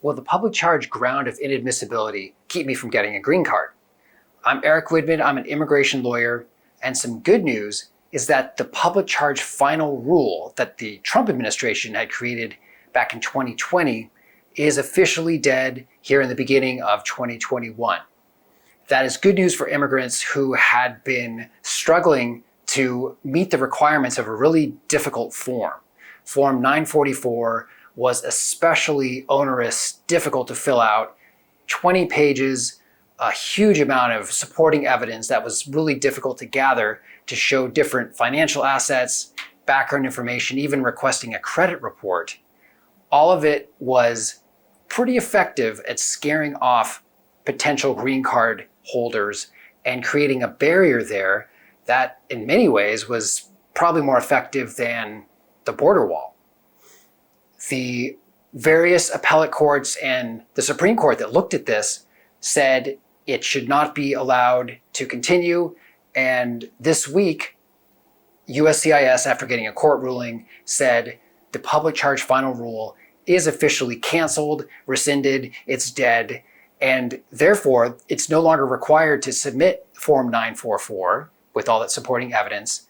will the public charge ground of inadmissibility keep me from getting a green card? I'm Erick Widman, I'm an immigration lawyer, and some good news is that the public charge final rule that the Trump administration had created back in 2020 is officially dead here in the beginning of 2021. That is good news for immigrants who had been struggling to meet the requirements of a really difficult form. Form 944 was especially onerous, difficult to fill out, 20 pages, a huge amount of supporting evidence that was really difficult to gather to show different financial assets, background information, even requesting a credit report. All of it was pretty effective at scaring off potential green card holders and creating a barrier there that in many ways was probably more effective than the border wall. The various appellate courts and the Supreme Court that looked at this said it should not be allowed to continue. And this week, USCIS, after getting a court ruling, said the public charge final rule is officially canceled, rescinded, it's dead, and therefore it's no longer required to submit Form 944 with all that supporting evidence.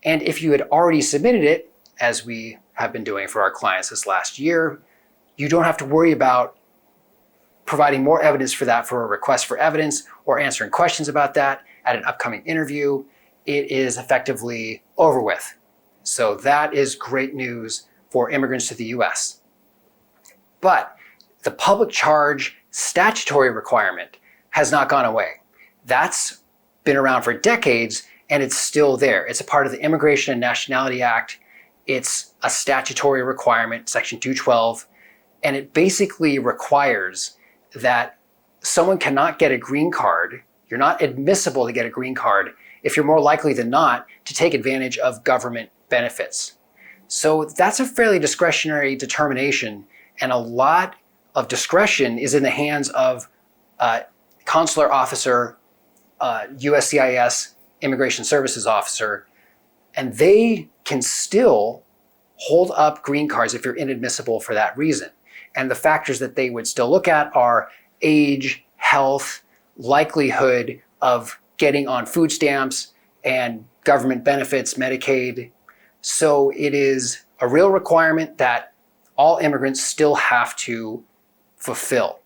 And if you had already submitted it, as we have been doing for our clients this last year, you don't have to worry about providing more evidence for that for a request for evidence or answering questions about that at an upcoming interview. It is effectively over with. So that is great news for immigrants to the US. But the public charge statutory requirement has not gone away. That's been around for decades and it's still there. It's a part of the Immigration and Nationality Act. It's a statutory requirement, Section 212, and it basically requires that someone cannot get a green card, you're not admissible to get a green card if you're more likely than not to take advantage of government benefits. So that's a fairly discretionary determination, and a lot of discretion is in the hands of a consular officer, USCIS Immigration Services officer, and they can still hold up green cards if you're inadmissible for that reason. And the factors that they would still look at are age, health, likelihood of getting on food stamps and government benefits, Medicaid. So it is a real requirement that all immigrants still have to fulfill.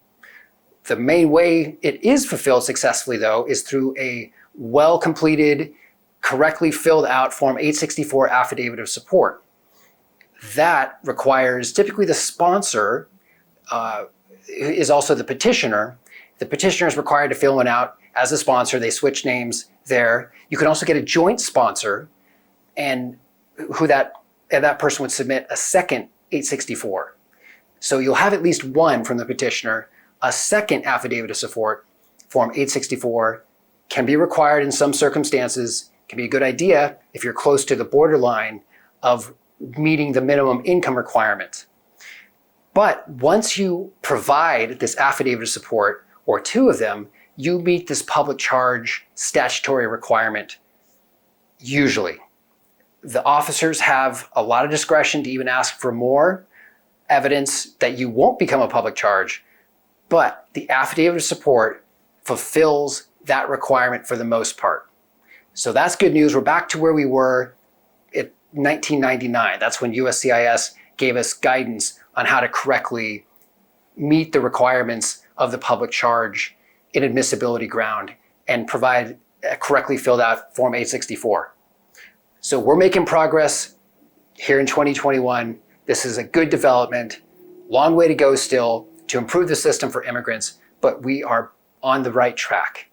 The main way it is fulfilled successfully, though, is through a well-completed, correctly filled out Form 864 affidavit of support. That requires typically the sponsor is also the petitioner. The petitioner is required to fill one out as a sponsor. They switch names there. You can also get a joint sponsor, and that person would submit a second 864. So you'll have at least one from the petitioner. A second affidavit of support, Form 864, can be required in some circumstances. Can be a good idea if you're close to the borderline of meeting the minimum income requirement. But once you provide this affidavit of support, or two of them, you meet this public charge statutory requirement, usually. The officers have a lot of discretion to even ask for more evidence that you won't become a public charge, but the affidavit of support fulfills that requirement for the most part. So that's good news. We're back to where we were in 1999. That's when USCIS gave us guidance on how to correctly meet the requirements of the public charge inadmissibility ground and provide a correctly filled out Form 864. So we're making progress here in 2021. This is a good development. Long way to go still to improve the system for immigrants, but we are on the right track.